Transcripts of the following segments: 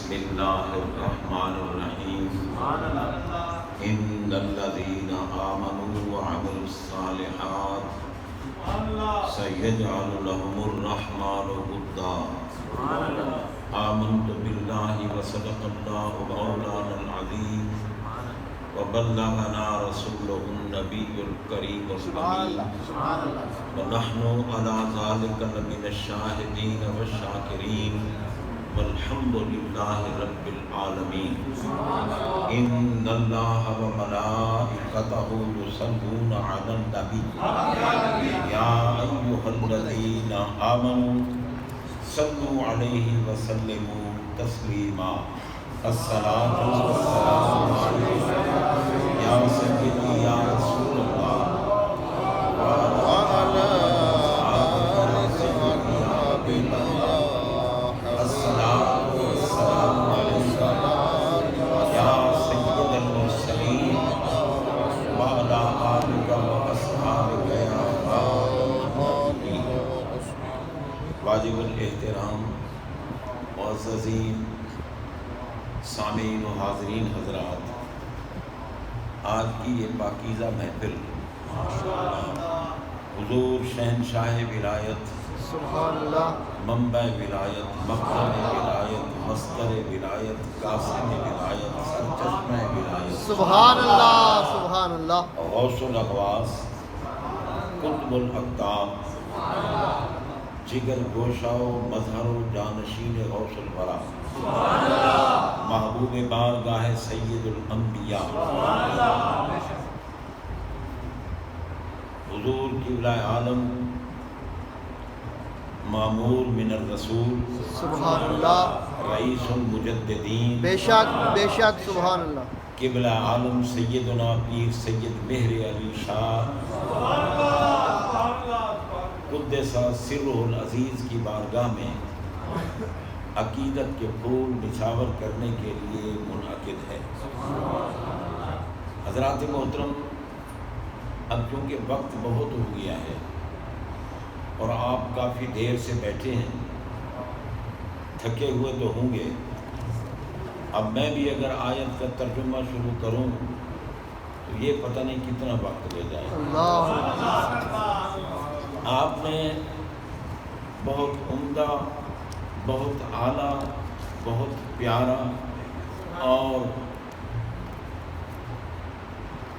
بسم اللہ الرحمن الرحیم ان الذین آمنوا وعملوا الصالحات سیجعل لهم الرحمن ودا آمنت باللہ وصدق اللہ مولانا العظیم وبلغنا رسولہ النبی الکریم الامین ونحن علی ذلک لمن الشاہدین والشاکرین والحمد للہ رب العالمین ان اللہ وملائکتہ یصلون علی النبی یا ایہا الذین آمنوا صلوا علیہ وسلموا تسلیما الصلاۃ والسلام علیک یا سیدی یا رسول اللہ وعلی آلہ سیدی یا حبیب اللہ الصلاۃ والسلام علیک یا سید المرسلین وعلی آلک واصحابک یا خیر واجب الاحترام معززین سامعین و حاضرین حضرات، آج کی یہ پاکیزہ محفل حضور شہنشاہ ولایت، سبحان اللہ، منبع ولایت، مقام ولایت، مصدر ولایت، قاسم ولایت، سرچشمہ ولایت، سبحان اللہ، سبحان اللہ، غوث الاغواث، قطب الاقطاب، جگر گوشہ و مظہر و جانشین غوث الورا، محبوب بارگاہ سید الانبیاء، حضور قبلہ عالم، معمور من الرسول، سبحان اللہ، رئیس المجددین، بے شک بے شک، سبحان اللہ، قبلہ عالم سیدنا پیر سید مہر علی شاہ قدس سرہ العزیز کی بارگاہ میں عقیدت کے پھول نچھاور کرنے کے لیے منعقد ہے۔ حضرات محترم، اب چونکہ وقت بہت ہو گیا ہے اور آپ کافی دیر سے بیٹھے ہیں، تھکے ہوئے تو ہوں گے، اب میں بھی اگر آیت کا ترجمہ شروع کروں تو یہ پتہ نہیں کتنا وقت لے جائے۔ آپ نے بہت عمدہ، بہت اعلیٰ، بہت پیارا اور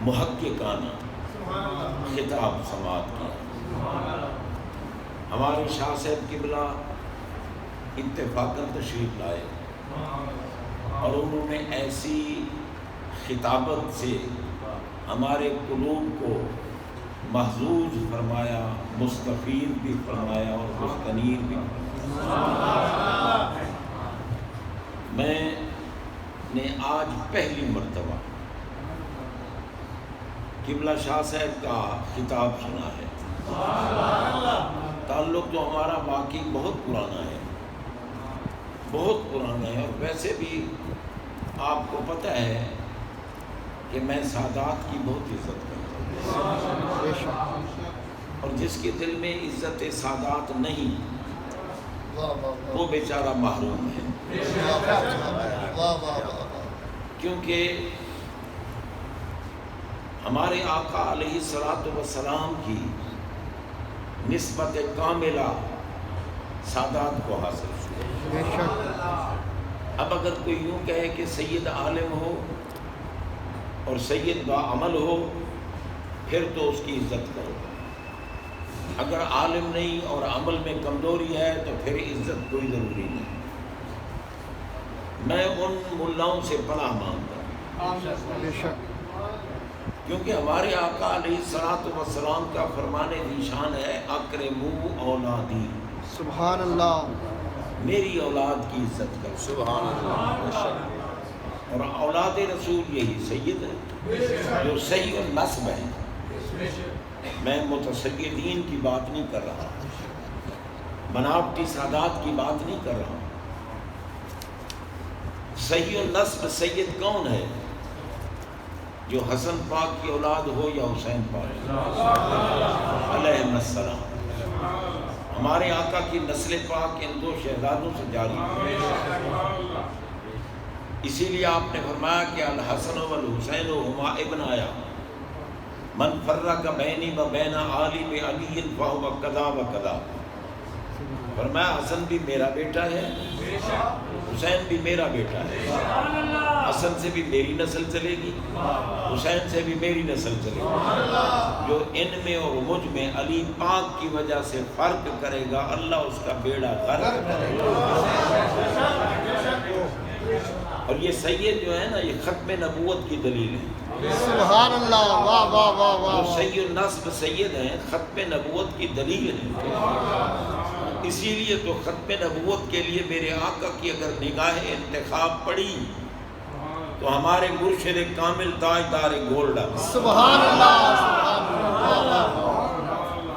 محققانہ خطاب سماعت کیا۔ ہمارے شاہ صاحب قبلہ اتفاقاً تشریف لائے اور انہوں نے ایسی خطابت سے ہمارے قلوب کو محظوظ فرمایا، مستفید بھی فرمایا اور مستنیر بھی فرمایا۔ میں نے آج پہلی مرتبہ قبلہ شاہ صاحب کا خطاب سنا ہے۔ تعلق تو ہمارا واقعی بہت پرانا ہے، بہت پرانا ہے، اور ویسے بھی آپ کو پتہ ہے کہ میں سادات کی بہت عزت کرتا ہوں، اور جس کے دل میں عزت سادات نہیں وہ بیچارہ محروم ہے، کیونکہ ہمارے آقا علیہ الصلوۃ والسلام کی نسبت کاملہ سادات کو حاصل ہے۔ اب اگر کوئی یوں کہے کہ سید عالم ہو اور سید باعمل ہو پھر تو اس کی عزت کرو، اگر عالم نہیں اور عمل میں کمزوری ہے تو پھر عزت کوئی ضروری نہیں۔ میں ان ملاؤں سے پناہ مانگتا ہوں، کیونکہ ہمارے آقا علیہ الصلوۃ والسلام کا فرمان ذیشان ہے، اکرموا اولادی، سبحان اللہ، میری اولاد کی عزت کرو، سبحان اللہ، اور اولاد رسول یہی سید ہے جو صحیح النسب ہے۔ میں متصیدین کی بات نہیں کر رہا، بناوٹی سادات کی بات نہیں کر رہا۔ صحیح النسب سید کون ہے؟ جو حسن پاک کی اولاد ہو یا حسین پاک علیہ السلام۔ ہمارے آقا کی نسل پاک ان دو شہزادوں سے جاری ہے۔ اسی لیے آپ نے فرمایا کہ الحسن والحسین ہما ابنایا من فرق بینی و بین آلی بعلی فہو کذا و کذا. فرمایا حسن بھی میرا بیٹا ہے، حسین بھی میرا بیٹا ہے. حسن سے بھی میری نسل چلے گی، حسین سے بھی میری نسل چلے گی. جو ان میں اور مجھ میں علی پاک کی وجہ سے فرق کرے گا اللہ اس کا بیڑا غرق کرے گا. اور یہ سید جو ہے نا، یہ ختم نبوت کی دلیل ہے. سبحان اللہ. واہ واہ واہ واہ. جو سید النصب سید ہیں ختم نبوت کی دلیل ہے. اسی لیے تو ختم نبوت کے لیے میرے آقا کی اگر نگاہ انتخاب پڑی تو ہمارے مرشد کامل تاجدار گولڈن. سبحان اللہ. سبحان اللہ.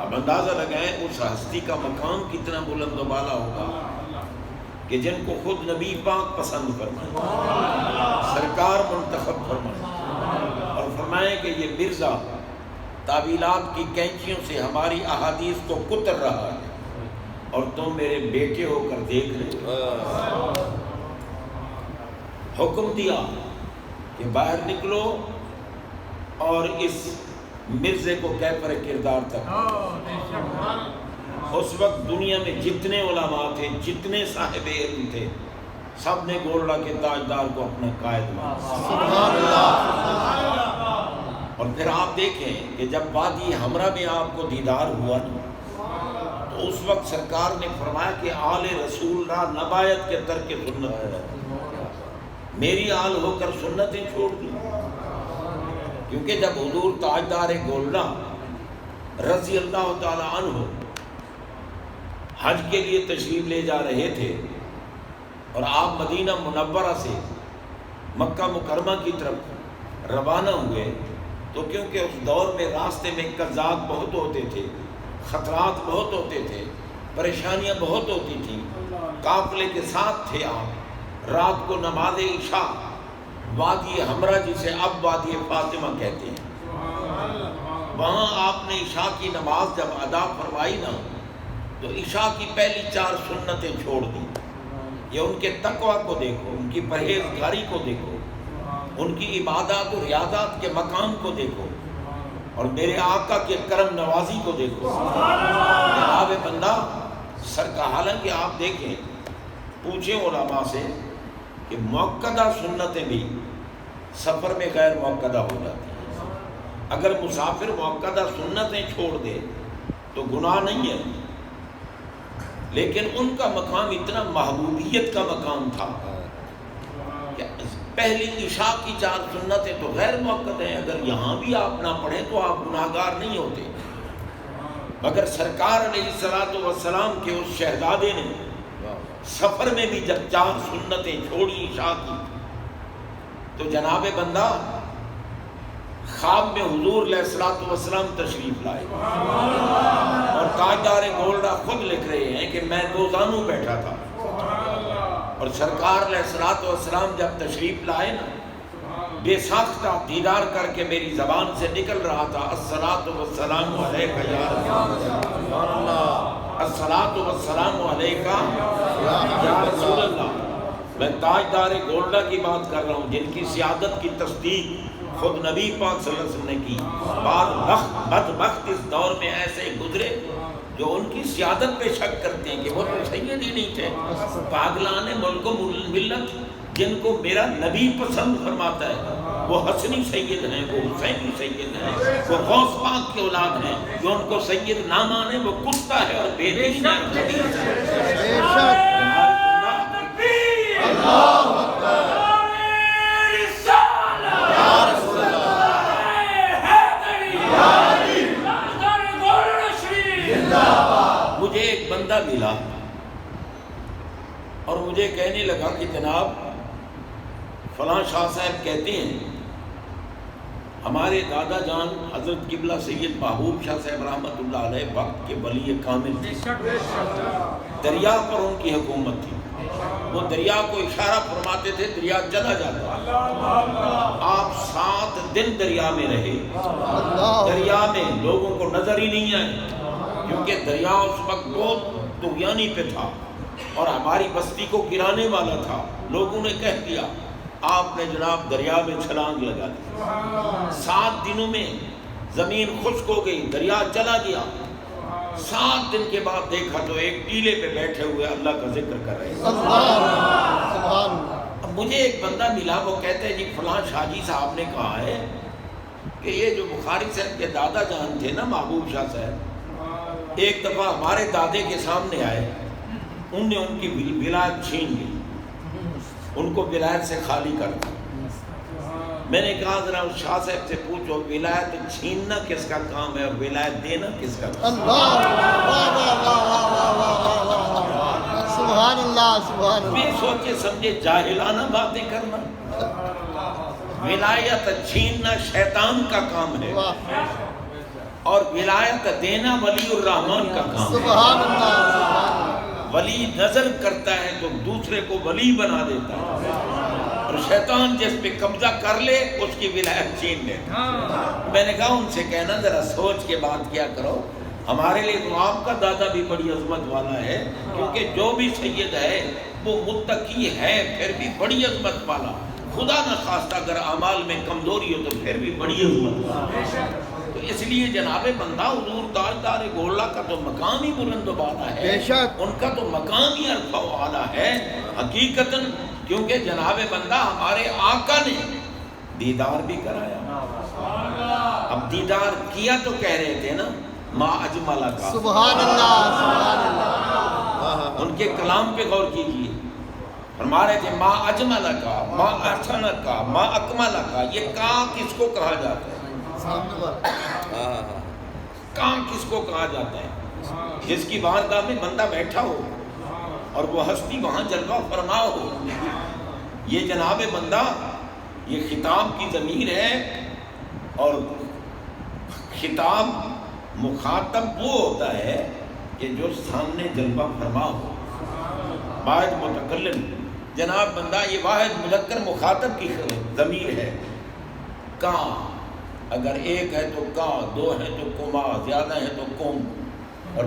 اب اندازہ لگائیں اس ہستی کا مقام کتنا بلند و بالا ہوگا کہ جن کو خود نبی پاک پسند فرمائے، سرکار منتخب فرمائے، اور فرمائے کہ یہ مرزا تعویلات کی کینچیوں سے ہماری احادیث کو کتر رہا ہے اور تم میرے بیٹے ہو کر دیکھ رہے ہو. حکم دیا کہ باہر نکلو اور اس مرزے کو کیفر کردار تک. اس وقت دنیا میں جتنے علماء تھے، جتنے صاحب علم تھے، سب نے گولڑا کے تاجدار کو اپنا قائد مانا. سبحان اللہ. اور پھر آپ دیکھیں کہ جب وادی حمرہ میں آپ کو دیدار ہوا نا، تو اس وقت سرکار نے فرمایا کہ آل رسول را نبایت کے ترک سنت ہے. میری آل ہو کر سنتیں چھوڑ دی. کیونکہ جب حضور تاجدار گولڑا رضی اللہ تعالی عنہ حج کے لیے تشریف لے جا رہے تھے اور آپ مدینہ منورہ سے مکہ مکرمہ کی طرف روانہ ہوئے، تو کیونکہ اس دور میں راستے میں قزاق بہت ہوتے تھے، خطرات بہت ہوتے تھے، پریشانیاں بہت ہوتی تھیں، قافلے کے ساتھ تھے آپ. رات کو نماز عشاء وادی حمرہ جسے اب وادی فاطمہ کہتے ہیں، وہاں آپ نے عشاء کی نماز جب ادا فرمائی نا، تو عشاء کی پہلی 4 سنتیں چھوڑ دی. یہ ان کے تقوی کو دیکھو، ان کی پرہیزگاری کو دیکھو، ان کی عبادات و ریاضات کے مقام کو دیکھو، اور میرے آقا کے کرم نوازی کو دیکھو. جناب بندہ سرکار، حالانکہ آپ دیکھیں، پوچھیں علماء سے کہ موقدہ سنتیں بھی سفر میں غیر موقدہ ہو جاتی ہیں. اگر مسافر موقدہ سنتیں چھوڑ دے تو گناہ نہیں ہے، لیکن ان کا مقام اتنا محبوبیت کا مقام تھا کہ پہلی عشاء کی 4 سنتیں تو غیر موقت ہیں. اگر یہاں بھی آپ نہ پڑھیں تو آپ گناہگار نہیں ہوتے. مگر سرکار علیہ الصلوۃ والسلام کے اس شہزادے نے سفر میں بھی جب 4 سنتیں چھوڑی عشاء کی، تو جناب بندہ خواب میں حضور علیہ الصلوۃ والسلام تشریف لائے، اور تاجدار گولڑا خود لکھ رہے ہیں کہ میں 2 زانوں بیٹھا تھا، اور سرکار علیہ الصلوۃ والسلام جب تشریف لائے نا، بے ساختہ دیدار کر کے میری زبان سے نکل رہا تھا، الصلاۃ والسلام علیک یا رسول اللہ، الصلاۃ والسلام علیک یا رسول اللہ. میں تاجدار گولڑا کی بات کر رہا ہوں جن کی سیادت کی تصدیق خود نبی پاک صلی اللہ علیہ وسلم نے کی. بعض بدبخت اس دور میں ایسے گزرے جو ان کی سیادت پہ شک کرتے ہیں کہ وہ تو سید ہی نہیں تھے. پاگلان ملک و ملت جن کو میرا نبی پسند فرماتا ہے، وہ حسنی سید ہیں، وہ حسینی سید ہیں، وہ غوث پاک کی اولاد ہیں. جو ان کو سید نہ مانے وہ کتا ہے اور بے دین ہے. مجھے ایک بندہ ملا اور مجھے کہنے لگا کہ جناب فلاں شاہ صاحب کہتے ہیں ہمارے دادا جان حضرت قبلہ سید محبوب شاہ صاحب رحمۃ اللہ علیہ وقت کے ولی کامل تھے. دریا پر ان کی حکومت تھی. وہ دریا کو اشارہ فرماتے تھے، دریا چلا جاتا. آپ 7 دن دریا میں رہے. دریا میں لوگوں کو نظر ہی نہیں آئے کیونکہ دریا اس وقت بہت طغیانی پہ تھا اور ہماری بستی کو گرانے والا تھا. لوگوں نے کہہ دیا آپ نے جناب دریا میں چھلانگ لگا دی، 7 دنوں میں زمین خشک ہو گئی، دریا چلا گیا۔ 7 دن کے بعد دیکھا تو ایک ٹیلے پہ بیٹھے ہوئے اللہ کا ذکر کر رہے ہیں۔ اب مجھے ایک بندہ ملا، وہ کہتے ہیں جی فلاں شاہ جی صاحب نے کہا ہے کہ یہ جو بخاری صاحب کے دادا جان تھے نا، محبوب شاہ صاحب، ایک دفعہ ہمارے دادے کے سامنے آئے، ان نے ان کی ولایت چھین لی، ان کو ولایت سے خالی کر دیا۔ میں نے کہا ذرا اس شاہ صاحب سے پوچھو ولایت چھیننا کس کا کام ہے اور ولایت دینا کس کا کام ہے؟ سبحان اللہ سبحان اللہ۔ میں سوچے سمجھے جاہلانہ باتیں کرنا، ولایت چھیننا شیطان کا کام ہے اور ولایت دینا ولی الرحمن کا کام ہے۔ سبحان اللہ سبحان اللہ۔ ولی نظر کرتا ہے تو دوسرے کو ولی بنا دیتا ہے، اور شیطان جس پہ قبضہ کر لے اس کی ولایت چھین لے۔ میں نے کہا ان سے کہنا ذرا سوچ کے بات کیا کرو، ہمارے لیے تو آپ کا دادا بھی بڑی عظمت والا ہے، کیونکہ جو بھی سید ہے وہ متقی ہے، پھر بھی بڑی عظمت والا، خدا نہ خواستہ اگر اعمال میں کمزوری ہو تو پھر بھی بڑی عظمت والا۔ تو اس لیے جناب بندہ حضور تاجدار گولڑا کا تو مقام ہی بلند و بالا ہے، بے شک ان کا تو مقام ہی عرفہ و اعلیٰ ہے حقیقتاً، کیونکہ جناب بندہ ہمارے آقا نے دیدار بھی کرایا۔ اب دیدار کیا تو کہہ رہے تھے نا ما اجمل کا، سبحان اللہ سبحان اللہ۔ ان کے کلام پہ غور کیجئے، فرما رہے تھے ما اجمل کا، ما احسن کا، ما اکمل کا۔ یہ کہاں کس کو کہا جاتا ہے؟ کہاں کس کو کہا جاتا ہے؟ جس کی بارگاہ میں بندہ بیٹھا ہو اور وہ ہستی وہاں جلوہ فرما ہو۔ یہ جناب بندہ، یہ خطاب کی ضمیر ہے، اور خطاب مخاطب وہ ہوتا ہے کہ جو سامنے جلوہ فرما ہو، واحد متکلم جناب بندہ، یہ واحد مذکر مخاطب کی ضمیر ہے۔ کہاں اگر ایک ہے تو کا، 2 ہے تو کما، زیادہ ہے تو کم۔ اور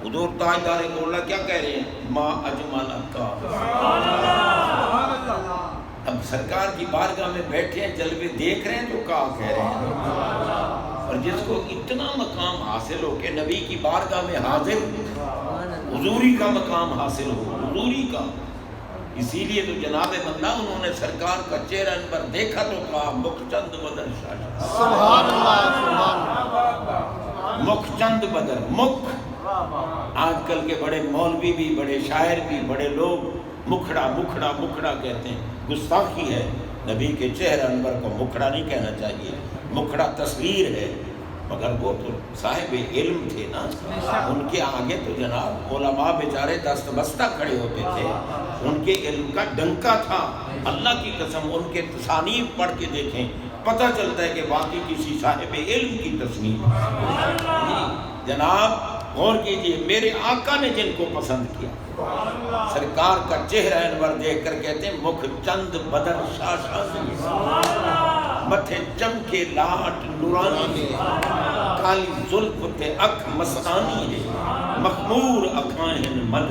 حضور تاجدار گولڑا کیا کہہ رہے ہیں؟ ما اجمل کا۔ اب سرکار کی بارگاہ میں بیٹھے ہیں، جلوے دیکھ رہے ہیں تو کا کہہ رہے ہیں۔ اور جس کو اتنا مقام حاصل ہو کہ نبی کی بارگاہ میں حاضر حضوری کا مقام حاصل ہو، حضوری کا، اسی لیے تو جناب بندہ انہوں نے سرکار کا چہرہ انور دیکھا تو کہا مکھ چند بدر شاہ، سبحان اللہ سبحان اللہ۔ مکھ چند بدر، مکھ آج کل کے بڑے مولوی بھی، بڑے شاعر بھی، بڑے لوگ مکھڑا مکھڑا مکھڑا کہتے ہیں، گستاخی ہے۔ نبی کے چہرہ انور کو مکھڑا نہیں کہنا چاہیے، مکھڑا تصویر ہے، مگر وہ تو صاحب علم تھے نا، ان کے آگے تو جناب علماء بیچارے دست بستہ کھڑے ہوتے تھے، ان کے علم کا ڈنکا تھا۔ اللہ کی قسم ان کے تصانیف پڑھ کے دیکھیں، پتہ چلتا ہے کہ واقعی کسی صاحب علم کی تصنیف۔ جناب غور کیجئے، میرے آقا نے جن کو پسند کیا، سرکار کا چہرہ انور دیکھ کر کہتے ہیں مکھ چند بدر شاشانی، متھے چمکے لاٹ نورانی ہے، کالی زلف تے اکھ مستانی ہے، مخمور اکھائن مد۔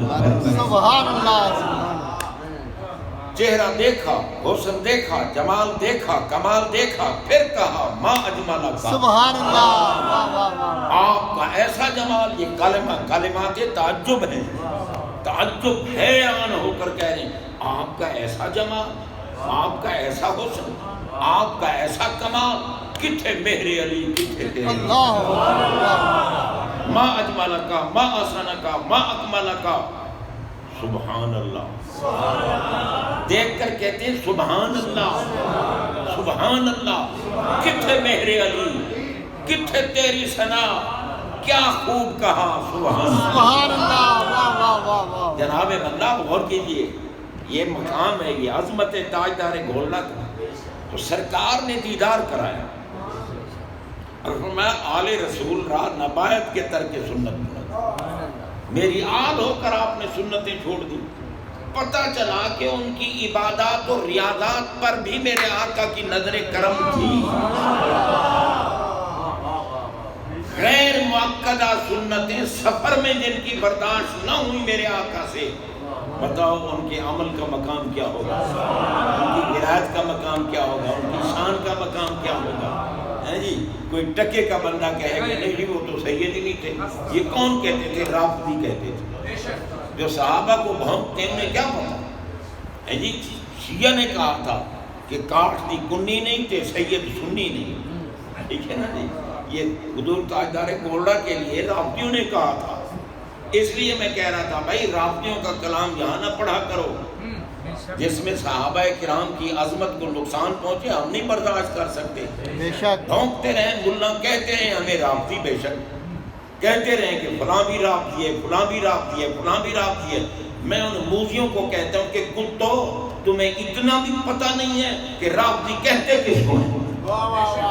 سبحان اللہ سبحان اللہ۔ چہرہ دیکھا، حسن دیکھا، جمال دیکھا، کمال دیکھا، پھر کہا ما اجمل کا، سبحان اللہ، واہ واہ واہ۔ آپ کا ایسا جمال، یہ کلمات تعجب ہیں، تعجب حیران ہو کر کہہ رہے ہیں آپ کا ایسا جمال، آپ کا ایسا حسن، آپ کا ایسا کمال، کتھے مہر علی، کتھے تیرے اللہ اللہ۔ ما اجمل کا، ما احسن کا، ما اکمل کا۔ سبحان اللہ، دیکھ کر کہتے ہیں سبحان اللہ، سبحان اللہ، کتھے مہر علی، کتھے تیری ثنا، کیا خوب کہا سبحان اللہ، سبحان اللہ، واہ واہ واہ واہ۔ جناب بندہ غور کیجئے، یہ مقام ہے، یہ عظمت تاجدار گولڑا کا، تو سرکار نے دیدار کرایا اور فرمایا آل رسول را نبایت کے ترک سنت بنا، میری آل ہو کر آپ نے سنتیں چھوڑ دی۔ پتہ چلا کہ ان کی عبادات اور ریاضات پر بھی میرے آقا کی نظر کرم تھی، غیر مؤکدہ سنتیں سفر میں جن کی برداشت نہ ہوئی میرے آقا سے، بتاؤ ان کے عمل کا مقام کیا ہوگا، ان کی ولایت کا مقام کیا ہوگا، ان کی شان کا مقام کیا ہوگا، ہے جی؟ کوئی ٹکے کا بندہ کہے کہ نہیں جی وہ تو سید ہی نہیں تھے، یہ کون کہتے تھے؟ رافضی کہتے تھے، جو صحابہ کو بھونکتے ہیں انہیں کیا پتا ہے جی؟ شیعہ نے کہا تھا کہ کاٹ دی کنی نہیں تھے سید سنی نہیں، ٹھیک ہے نا جی؟ یہ حضور تاجدار گولڈا کے لیے رافضیوں نے کہا تھا، اس لیے میں کہہ رہا تھا بھائی رافضیوں کا کلام یہاں نہ پڑھا کرو جس میں صحابہ کرام کی عظمت کو نقصان پہنچے، ہم نہیں برداشت کر سکتے۔ بے شک ڈھونکتے رہیں، ملا کہتے رہیں ہمیں رافضی، بے شک کہتے رہیں کہ فلاں بھی رافضی ہے، فلاں بھی رافضی ہے، فلاں بھی رافضی ہے۔ میں ان موذیوں کو کہتا ہوں کہ کتو تمہیں اتنا بھی پتہ نہیں ہے کہ رافضی کہتے کس کو ہیں؟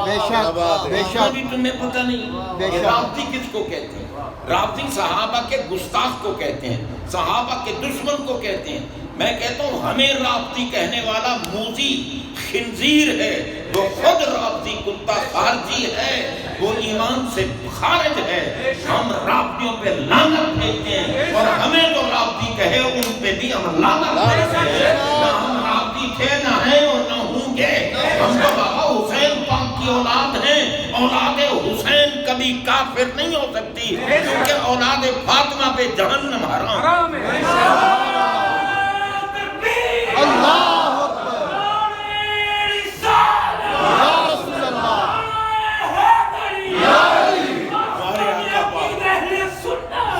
بے شک بے اتنا شک بھی تمہیں پتہ نہیں بے کہ شک۔ رافضی کس کو کہتے ہیں؟ رافضی صحابہ کے گستاخ کو کہتے ہیں، صحابہ کے دشمن کو کہتے ہیں۔ میں کہتا ہوں ہمیں رافضی کہنے والا موذی خنزیر ہے، وہ خود رافضی کتا خارجی ہے، وہ ایمان سے خارج ہے۔ ہم رافضیوں پہ لعنت بھیجتے ہیں، اور ہمیں تو رافضی کہے ان پہ بھی ہم لعنت بھیجتے ہیں۔ نہ ہم رافضی تھے، نہ ہیں اور نہ ہوں گے۔ ہم تو بابا حسین پاک کی اولاد ہیں، اولاد حسین کبھی کافر نہیں ہو سکتی، کیونکہ اولاد فاطمہ پہ جہنم حرام ہے۔ اللہ اکبر یا رسول اللہ یا علی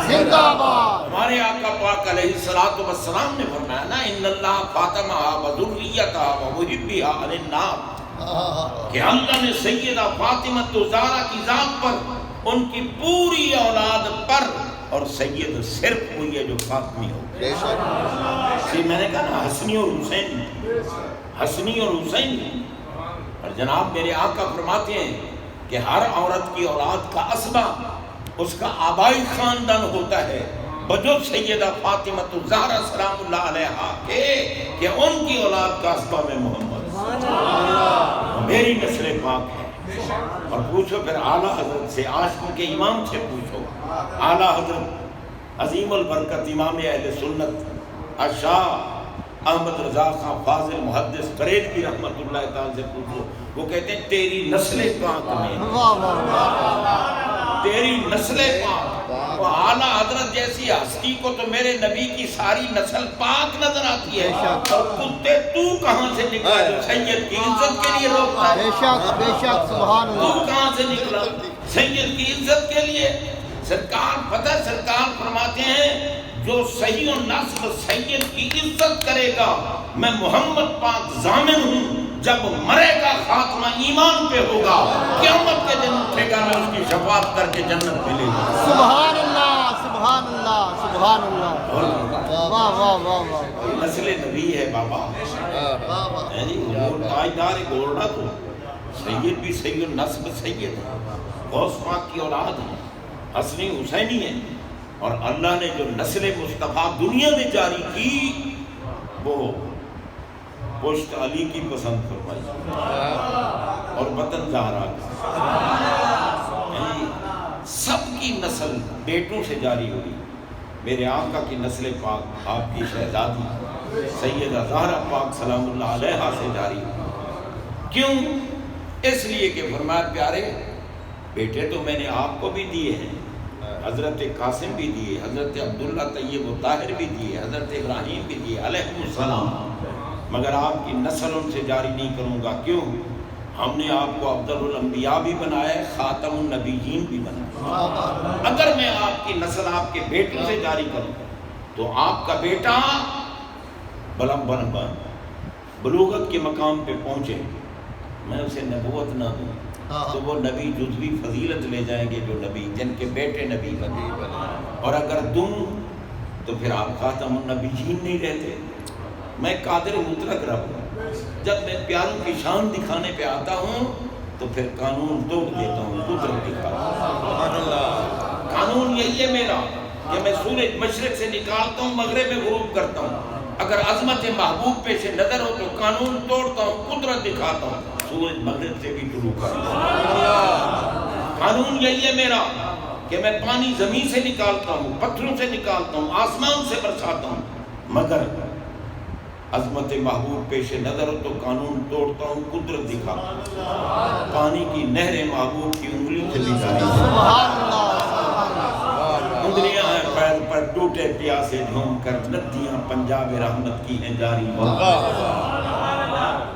زندہ باد۔ ہمارے آقا پاک علیہ الصلوۃ والسلام نے فرمایا نا ان اللہ فاطمہ وذریتہ ومحبھا علی النار، کہ اللہ نے سیدہ فاطمہ الزہرا کی ذات پر، ان کی پوری اولاد پر، اور سید صرف ہوئی ہے جو فاطمی ہو۔ اسی میں نے کہا نا حسنی اور حسین، حسنی اور حسین۔ اور جناب میرے آقا فرماتے ہیں کہ ہر عورت کی اولاد کا اسبہ اس کا آبائی خاندان ہوتا ہے، بجز سیدہ فاطمہ الزہرا سلام اللہ علیہا کے، کہ ان کی اولاد کا اسبہ میں محمد میری نسل پاک ہے۔ اور پوچھو پھر اعلیٰ حضرت سے، عاشقوں کے امام سے پوچھو، اعلیٰ حضرت عظیم البرکت امام اہل سنت الشاہ احمد رضا خان فاضل محدث بریلوی رحمۃ اللہ تعالی سے پوچھو، وہ کہتے ہیں تیری نسل پاک میں، واہ واہ واہ تیری نسل پاک، وہ اعلیٰ حضرت جیسی ہستی کو تو میرے نبی کی ساری نسل پاک نظر آتی ہے، اور کتے تو کہاں سے نکلا جو سید کی عزت کے لیے روکتا ہے؟ بے شک بے شک سبحان تو اللہ۔ کہاں سے نکلا سید کی عزت کے لیے؟ سرکار پتہ سرکار فرماتے ہیں جو صحیح و نسب سید کی عزت کرے گا، میں محمد پاک ضامن ہوں جب مرے گا خاتمہ ایمان پہ ہوگا، قیامت کے دن اٹھے گا، میں اس کی شفاعت کر کے جنت ملے گا۔ سبحان اللہ سبحان اللہ سبحان اللہ، واہ واہ واہ واہ نسل نبی ہے بابا، واہ واہ۔ ہے جی؟ حضور تاجدار گولڈا تو سید بھی سید النسب سید ہے، غوث پاک کی اولاد ہے، حسنی حسینی ہے، اور اللہ نے جو نسل مصطفیٰ دنیا میں جاری کی وہ پشت علی کی پسند فرمائی اور بطن زہرا کی، سب کی نسل بیٹوں سے جاری ہوئی۔ میرے آقا کی نسل پاک آپ کی شہزادی سیدہ زہرا پاک سلام اللہ علیہا سے جاری ہوئی۔ کیوں؟ اس لیے کہ فرمایا پیارے بیٹے تو میں نے آپ کو بھی دیے ہیں، حضرت قاسم بھی دیے، حضرت عبداللہ طیب و طاہر بھی دیے، حضرت ابراہیم بھی دیے علیہ السلام، مگر آپ کی نسل ان سے جاری نہیں کروں گا۔ کیوں؟ ہم نے آپ کو افضل الانبیاء بھی بنایا ہے، خاتم النبیین بھی بنایا۔ اگر میں آپ کی نسل آپ کے بیٹوں سے جاری کروں تو آپ کا بیٹا بلوغت کے مقام پہ پہنچے، میں اسے نبوت نہ دوں تو وہ نبی جزوی فضیلت لے جائیں گے جو نبی جن کے بیٹے نبی بنے، اور اگر دوں تو پھر آپ خاتم النبیین نہیں رہتے۔ میں قادر مطلق رب ہوں، جب میں پیاروں کی شان دکھانے پہ آتا ہوں تو پھر قانون توڑ دیتا ہوں، قدرت دکھاتا ہوں۔ قانون یہی ہے میرا کہ میں سورج مشرق سے نکالتا ہوں، مغرب میں غروب کرتا ہوں۔ اگر عظمت محبوب پیش نظر ہو تو قانون توڑتا ہوں، قدرت دکھاتا ہوں، سورج مغرب سے بھی طلوع کرتا ہوں۔ قانون یہی ہے میرا کہ میں پانی زمین سے نکالتا ہوں، پتھروں سے نکالتا ہوں، آسمان سے برساتا ہوں، مگر عظمت محبوب پیش نظر ہو تو قانون توڑتا ہوں قدرت دکھا، پانی کی نہر محبوب کی انگلی سے بھی جاری، انگلیاں ہیں پیر پر ٹوٹے پیاسے جھوم کر، ندیاں پنجاب رحمت کی ہیں جاری،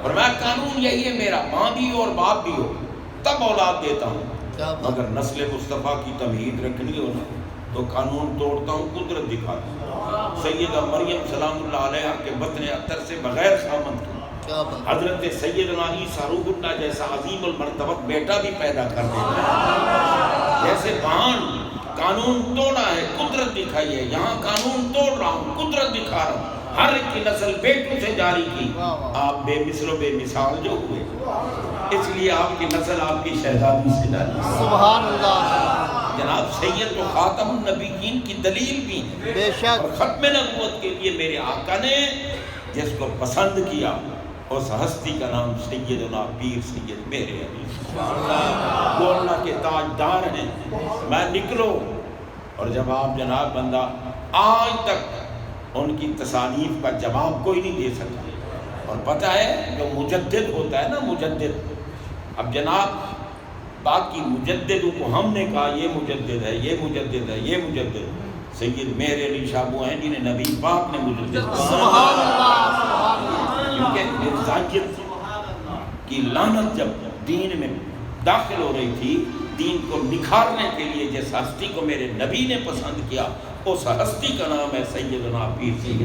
اور میں قانون یہی ہے میرا، ماں بھی اور باپ بھی ہو تب اولاد دیتا ہوں، مگر نسل مصطفیٰ کی تمہید رکھنی ہو نا تو قانون توڑتا ہوں قدرت دکھاتا ہوں۔ سیدہ مریم سلام اللہ علیہ کے بطن اطہر سے بغیر خامد کی حضرت سیدنا عیسیٰ روح اللہ جیسا عظیم المرتبت بیٹا بھی پیدا کر دیتا ہے، جیسے بہان قانون توڑا ہے قدرت دکھائی ہے، یہاں قانون توڑ رہا ہوں قدرت دکھا رہا ہوں، ہر ایک کی نسل بیٹوں سے جاری کی، آپ بے مثل و بے مثال جو ہوئے، اس لیے آپ کی نسل آپ کی شہزادی سے جاری، سبحان اللہ۔ جناب سید و خاتم النبیین کی دلیل بھی ہے، بے شک، اور ختم نبوت کے لیے میرے آقا نے جس کو پسند کیا اس ہستی کا نام سیدنا پیر سید میرے علی، وہ اللہ کے تاجدار ہیں۔ میں نکلو، اور جب آپ جناب بندہ آج تک ان کی تصانیف کا جواب کوئی نہیں دے سکتا، اور پتہ ہے جو مجدد ہوتا ہے نا مجدد، اب جناب باقی مجددوں کو ہم نے کہا یہ مجدد ہے یہ مجدد ہے یہ مجدد، سید مہر علی شاہ وہ ہیں جنہیں نبی پاک نے مجدد، سبحان اللہ، کیونکہ مرزائیت کی لعنت جب دین میں داخل ہو رہی تھی، دین کو نکھارنے کے لیے جس ہستی کو میرے نبی نے پسند کیا اس ہستی کا نام ہے سیدنا پیر سید،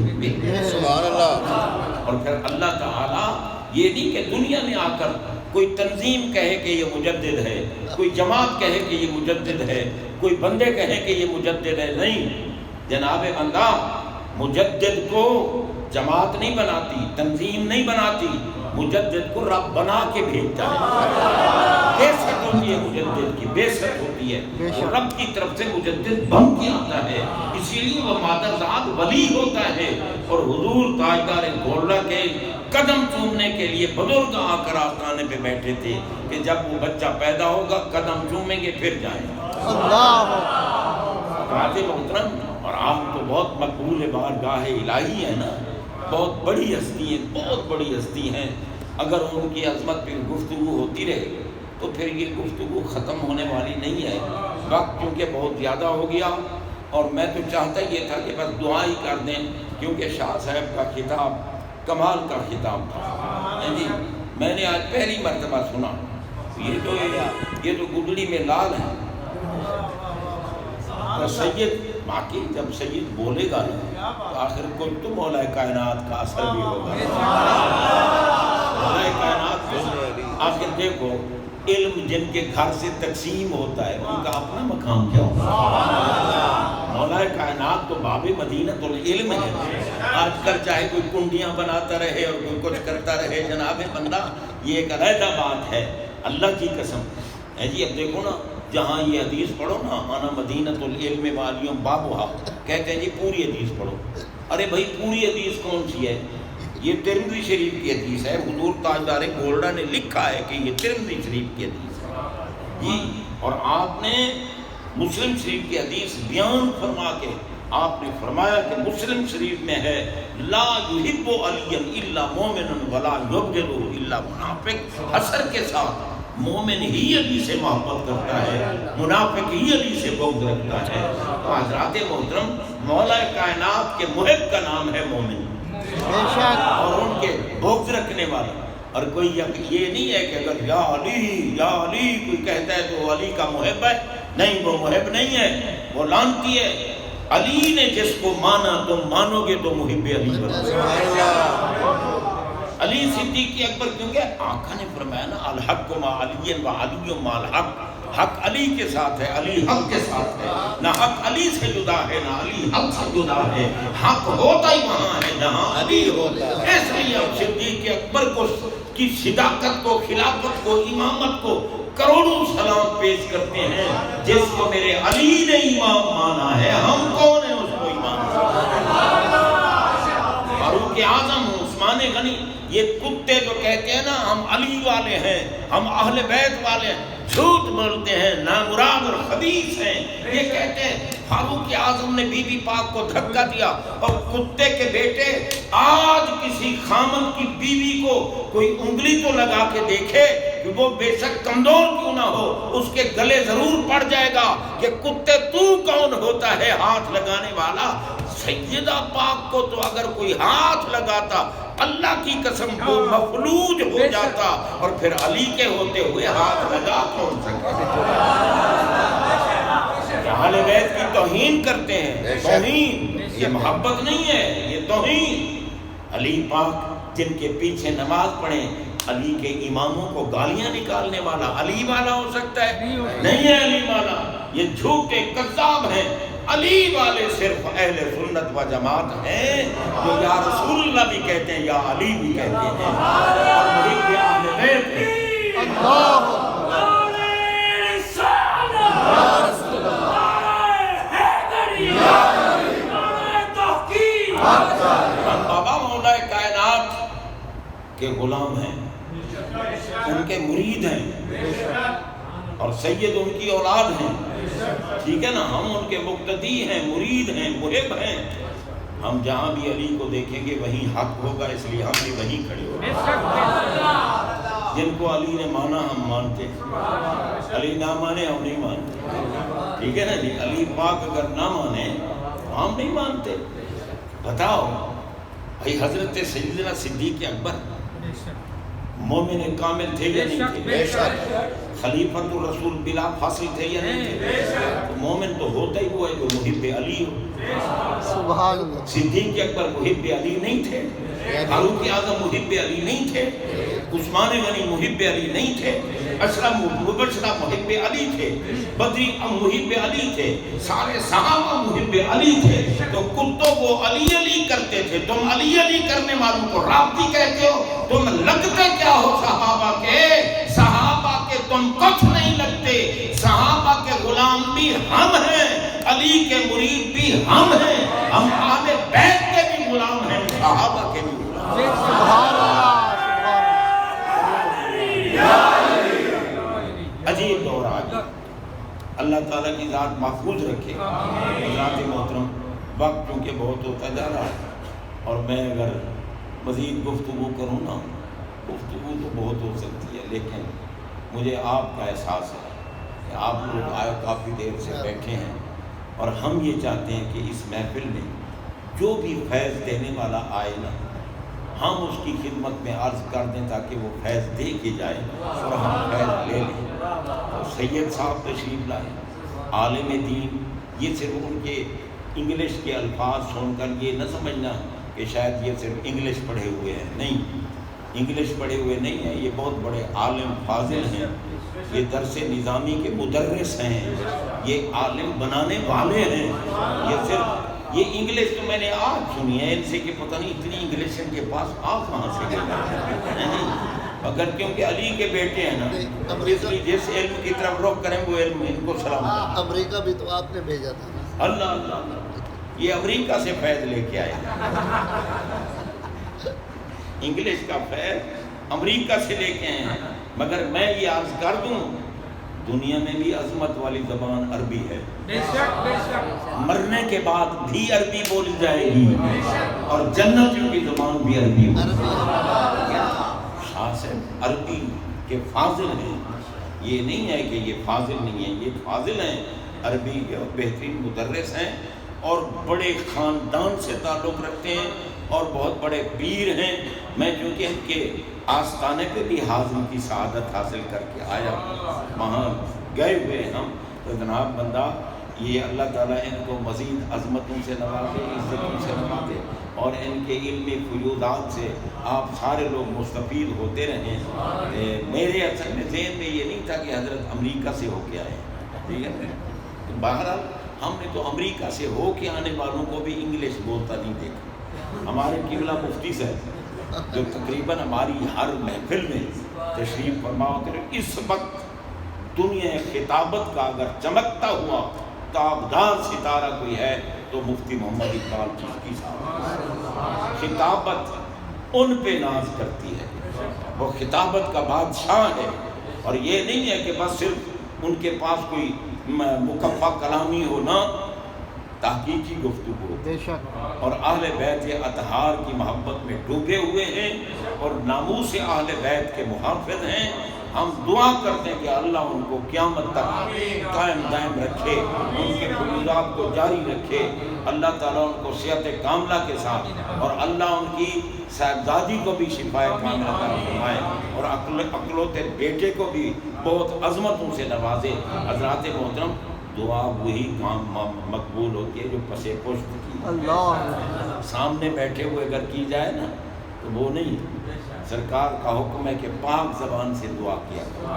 سبحان اللہ۔ اور پھر اللہ تعالیٰ یہ نہیں کہ دنیا میں آ کر کوئی تنظیم کہے کہ یہ مجدد ہے، کوئی جماعت کہے کہ یہ مجدد ہے، کوئی بندے کہے کہ یہ مجدد ہے، نہیں جناب بندہ، مجدد کو جماعت نہیں بناتی، تنظیم نہیں بناتی، مجدد کو رب بنا کے بھیجتا ہے، بیست ہوتی ہے مجدد کی، بیست ہوتی ہے، اور رب کی طرف سے مجدد بن کے آتا ہے، اسی لیے وہ مادرزاد ولی ہوتا ہے، اور حضور تاجدار گولڑا کے قدم چومنے کے لیے بزرگ آ کر آستانے پہ بیٹھے تھے کہ جب وہ بچہ پیدا ہوگا قدم چومیں گے پھر جائیں گے، اللہ محترم۔ اور آپ تو بہت مقبول بارگاہ الہی ہے نا، بہت بڑی ہستی ہیں، بہت بڑی ہستی ہیں، اگر ان کی عظمت پہ گفتگو ہوتی رہے تو پھر یہ گفتگو ختم ہونے والی نہیں ہے، وقت کیونکہ بہت زیادہ ہو گیا، اور میں تو چاہتا یہ تھا کہ بس دعا ہی کر دیں، کیونکہ شاہ صاحب کا خطاب کمال کا خطاب تھا جی، میں نے آج پہلی مرتبہ سنا، یہ تو گدڑی میں لال ہے، اور سید باقی جب سید بولے گا تو آخر کل تو مولا کائنات کا اثر بھی ہوگا، مولا کائنات کو آخر دیکھو، علم جن کے گھر سے تقسیم ہوتا ہے ان کا اپنا مقام کیا ہوگا، مولا کائنات تو باب مدینہ العلم ہے، آج کل چاہے کوئی کنڈیاں بناتا رہے اور کوئی کچھ کرتا رہے جناب بندہ، یہ ایک علیحدہ بات ہے، اللہ کی قسم ہے جی۔ اب دیکھو نا، جہاں یہ حدیث پڑھو نا، انا مدینۃ العلم والیوں بابھا، کہتے ہیں جی پوری حدیث پڑھو، ارے بھائی پوری حدیث کون سی ہے؟ یہ ترمذی شریف کی حدیث ہے، حضور تاجدار گولڑا نے لکھا ہے کہ یہ ترمذی شریف کی حدیث ہے جی، اور آپ نے مسلم شریف کی حدیث بیان فرما کے آپ نے فرمایا کہ مسلم شریف میں ہے لا یحب علی الا مومن ولا یبغض الا منافق، حسر کے ساتھ مومن ہی علی سے محبت کرتا ہے، منافق ہی علی سے بغض رکھتا ہے۔ تو حضرات محترم، مولا کائنات کے محب کا نام ہے مومن، اور ان کے بغض رکھنے والا، اور کوئی یہ نہیں ہے کہ اگر یا علی کوئی کہتا ہے تو وہ علی کا محب ہے، نہیں، وہ محب نہیں ہے، وہ لعنتی ہے۔ علی نے جس کو مانا تم مانو گے تو محب علی بنو۔ علی صدیق اکبر، کیونکہ آقا نے فرمایا نا الحق مع علی و علی مع الحق، حق علی کے ساتھ ہے، علی حق کے ساتھ ہے، نہ حق علی سے جدا ہے نہ علی حق سے جدا ہے، حق ہوتا ہی وہاں ہے جہاں علی ہوتا ہے۔ اس لیے اب صدیق اکبر کو کی صداقت کو، خلافت کو، امامت کو کروڑوں سلام پیش کرتے ہیں، جس کو میرے علی نے امام مانا ہے، ہم کون ہیں اس کو امام؟ فاروق اعظم، عثمان غنی، یہ کتے جو کہتے ہیں نا ہم علی والے ہیں، ہم اہل بیت والے ہیں، جھوٹ بولتے ہیں، نامراد اور خبیث ہیں۔ یہ کہتے ہیں فاروق اعظم نے بی بی پاک کو دھکا دیا، اور کتے کے بیٹے آج کسی خامن کی بیوی کو کوئی انگلی تو لگا کے دیکھے کہ وہ بے شک کمزور کیوں نہ ہو، اس کے گلے ضرور پڑ جائے گا کہ کتے تو کون ہوتا ہے ہاتھ لگانے والا۔ سیدہ پاک کو تو اگر کوئی ہاتھ لگاتا اللہ کی قسم وہ مفلوج ہو جاتا، اور پھر علی کے ہوتے ہوئے ہاتھ لگا کون سکتا؟ اہل بیت کی توہین کرتے ہیں، توہین، یہ محبت نہیں ہے، یہ توہین۔ علی پاک جن کے پیچھے نماز پڑھیں، علی کے اماموں کو گالیاں نکالنے والا علی والا ہو سکتا ہے؟ نہیں ہے علی والا، یہ جھوٹے کذاب ہیں۔ علی والے صرف اہل سنت و جماعت ہیں جو یا رسول اللہ بھی کہتے ہیں، یا علی بھی کہتے ہیں، اور محب اہل بیت ہیں۔ اللہ ہم بابا مولا کائنات کے غلام ہیں، ان کے مرید ہیں، اور سید ان کی اولاد ہیں، ٹھیک ہے نا؟ ہم ان کے مقتدی ہیں، مرید ہیں، محب ہیں۔ ہم جہاں بھی علی کو دیکھیں گے وہیں حق ہوگا، اس لیے ہم بھی وہیں کھڑے ہوگے۔ جن کو علی نے مانا ہم مانتے، علی نہ مانے ہم نہیں مانتے، ٹھیک ہے نا جی؟ علی پاک اگر نہ مانے ہم نہیں مانتے۔ بتاؤ بھائی، حضرت سیدنا صدیق اکبر مومن کامل تھے یا نہیں تھے؟ خلیفۃ الرسول بلا فاصل تھے یا نہیں تھے؟ تو مومن تو ہوتا ہی وہ ہے جو محب علی ہو۔ سبحان اللہ۔ صدیق اکبر محب علی نہیں تھے؟ فاروق اعظم محب علی نہیں تھے؟ عثمان غنی محب علی نہیں تھے؟ اشرف مبشرہ محب علی تھے؟ بدری محب علی تھے؟ سارے صحابہ محب علی تھے؟ تو کتوں کو علی علی کرتے تھے، تم علی علی کرنے والوں کو رافضی کہتے ہو؟ تم لگتے کیا ہو صحابہ کے؟ صحابہ کے تم کچھ نہیں لگتے، صحابہ کے غلام بھی ہم ہیں، علی کے مرید بھی ہم ہیں، ہم اہل بیت کے بھی غلام ہیں، صحابہ کے بھی غلام ہیں۔ سبحان اللہ، عجیب دور آ گیا، اللہ تعالیٰ کی ذات محفوظ رکھے۔ حضرات محترم، وقت چونکہ بہت ہوتا جا رہا ہے، اور میں اگر مزید گفتگو کروں نا، گفتگو تو بہت ہو سکتی ہے، لیکن مجھے آپ کا احساس ہے کہ آپ لوگ آئے کافی دیر سے بیٹھے ہیں، اور ہم یہ چاہتے ہیں کہ اس محفل میں جو بھی فیض دینے والا آئے نا، ہم اس کی خدمت میں عرض کر دیں تاکہ وہ فیض دے کے جائے اور ہم فیض لے لیں۔ تو سید صاحب تشریف لائے، عالم دین، یہ صرف ان کے انگلش کے الفاظ سن کر یہ نہ سمجھنا کہ شاید یہ صرف انگلش پڑھے ہوئے ہیں، نہیں، انگلش پڑھے ہوئے نہیں ہیں، یہ بہت بڑے عالم فاضل ہیں، یہ درس نظامی کے مدرس ہیں، یہ عالم بنانے والے ہیں۔ یہ صرف یہ انگلش تو میں نے آج سنی ہے ان سے کہ پتہ نہیں اتنی انگلش ان کے پاس آ کہاں سے گئی، اگر کیونکہ علی کے بیٹے ہیں نا، اس لیے جس علم کی طرف رخ کریں وہ علم ان کو سلام کریں۔ امریکہ بھی تو آپ نے بھیجا تھا نا۔ اللہ اللہ، یہ امریکہ سے فیض لے کے آئے، انگلش کا فیض امریکہ سے لے کے آئے ہیں۔ مگر میں یہ عرض کر دوں، دنیا میں بھی عظمت والی زبان عربی ہے، مرنے کے بعد بھی عربی بولی جائے گی، اور جنتیوں کی زبان بھی عربی ہوگی۔ شاہ صاحب عربی کے فاضل ہیں، یہ نہیں ہے کہ یہ فاضل نہیں ہیں، یہ فاضل ہیں، عربی کے بہترین مدرس ہیں، اور بڑے خاندان سے تعلق رکھتے ہیں، اور بہت بڑے پیر ہیں۔ میں چونکہ ان کے آستانے پہ بھی حاضری کی سعادت حاصل کر کے آیا، وہاں گئے ہوئے ہم، تو جناب بندہ یہ اللہ تعالیٰ ان کو مزید عظمتوں سے نوازے، عزتوں سے نوازے، اور ان کے علمی فیوضات سے آپ سارے لوگ مستفید ہوتے رہیں۔ میرے اصل میں ذہن میں یہ نہیں تھا کہ حضرت امریکہ سے ہو کے آئے، ٹھیک ہے، بہرحال ہم نے تو امریکہ سے ہو کے آنے والوں کو بھی انگلش بولتا نہیں دیکھا۔ ہمارے قبلہ مفتی صاحب جو تقریباً ہماری ہر محفل میں تشریف فرما ہوتے ہیں، اس وقت دنیا خطابت کا اگر چمکتا ہوا تابدار ستارہ کوئی ہے تو مفتی محمد اقبال چشتی صاحب۔ خطابت ان پہ ناز کرتی ہے، وہ خطابت کا بادشاہ ہے، اور یہ نہیں ہے کہ بس صرف ان کے پاس کوئی مکفہ کلامی ہو، نہ، تحقیقی گفتگو، بے شک اور اہل بیت اطہار کی محبت میں ڈوبے ہوئے ہیں اور ناموس اہل بیت کے محافظ ہیں۔ ہم دعا کرتے ہیں کہ اللہ ان کو قیامت تک قائم دائم رکھے، ان کے فیوزات کو جاری رکھے، اللہ تعالیٰ ان کو صحت کاملہ کے ساتھ، اور اللہ ان کی صاحبزادی کو بھی شفاء کاملہ عطا فرمائے، اور اکلوتے بیٹے کو بھی بہت عظمتوں سے نوازے۔ حضرات محترم، دعا وہی کام مقبول ہوتی ہے جو پسے پشت کی، اللہ سامنے بیٹھے ہوئے اگر کی جائے نا تو وہ نہیں۔ سرکار کا حکم ہے کہ پاک زبان سے دعا کیا کرو۔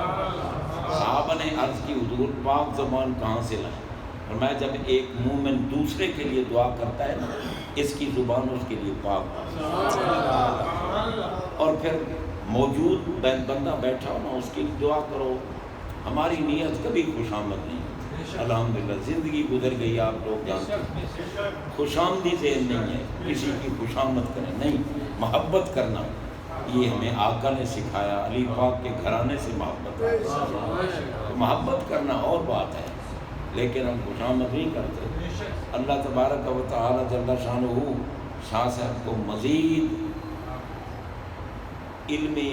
صحابہ نے عرض کی حضور پاک زبان کہاں سے لائیں؟ اور میں جب ایک مومن دوسرے کے لیے دعا کرتا ہے نا، اس کی زبان اس کے لیے پاک، اور پھر موجود بندہ بیٹھا ہو نا، اس کی دعا کرو۔ ہماری نیت کبھی خوشامد نہیں، الحمدللہ زندگی گزر گئی، آپ لوگ جانتے ہیں، خوشامدی ذہن نہیں ہے، کسی کی خوشامد کریں نہیں، محبت کرنا یہ ہمیں آقا نے سکھایا، علی پاک کے گھرانے سے محبت ہے، تو محبت کرنا اور بات ہے، لیکن ہم خوشامد نہیں کرتے۔ اللہ تبارک و تعالی جل شانہ شاہ صاحب کو مزید علمی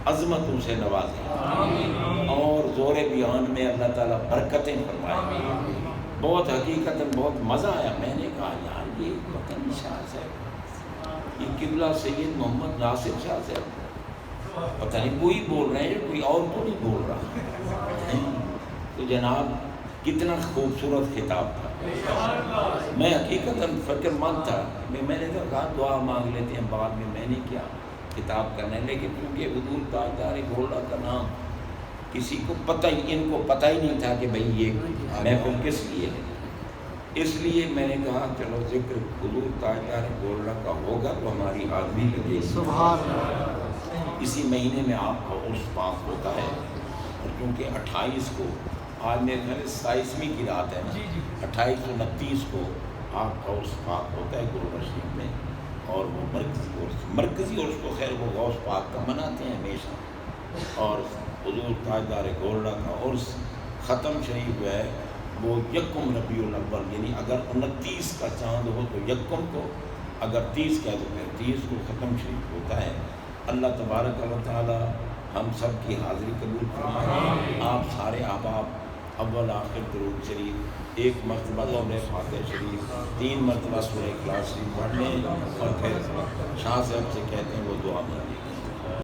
عظمتوں سے نوازیں اور زور بیان میں اللہ تعالیٰ برکتیں فرمائیں۔ بہت حقیقتاً بہت مزہ آیا، میں نے کہا یار یہ پتہ نہیں شاہ صاحب، یہ قبلہ سید محمد ناصر شاہ صاحب پتہ نہیں وہی بول رہے ہیں، کوئی اور تو نہیں بول رہا۔ تو جناب کتنا خوبصورت خطاب تھا، میں حقیقتاً فکر مند تھا، میں نے کہا دعا مانگ لیتے ہیں بعد میں، میں نے کیا خطاب کرنا ہے، لیکن کیونکہ حضور تاجدار گولڈا کا نام کسی کو پتہ ہی، ان کو پتہ ہی نہیں تھا کہ بھئی یہ محفل کس لیے ہے، اس لیے میں نے کہا چلو ذکر حضور تاجدار گولڈا کا ہوگا تو ہماری حاضری لگے۔ سبحان اللہ۔ اسی مہینے میں آپ کا عرس پاک ہوتا ہے، اور کیونکہ 28 کو آج میرے خیال 27ویں کی رات ہے نا، 28 اور 29 کو آپ کا عرس پاک ہوتا ہے گرو رشید میں، اور وہ مرکزی عرس کو خیر وہ غوث پاک کا مناتے ہیں ہمیشہ، اور حضور تاجدار گولڈا کا عرس ختم شریف جو ہے وہ یکم ربیع الاول، یعنی اگر 29 کا چاند ہو تو یکم کو، اگر 30 کا ہے تو پھر 30 کو ختم شریف ہوتا ہے۔ اللہ تبارک و تعالی ہم سب کی حاضری قبول فرمائے۔ آپ سارے احباب اول آخر درود شریف، ایک مرتبہ سورہ فاتحہ شریف، 3 مرتبہ سورہ اخلاص شریف پڑھ لیں، اور پھر شاہ صاحب سے کہتے ہیں وہ دعا مانگیں۔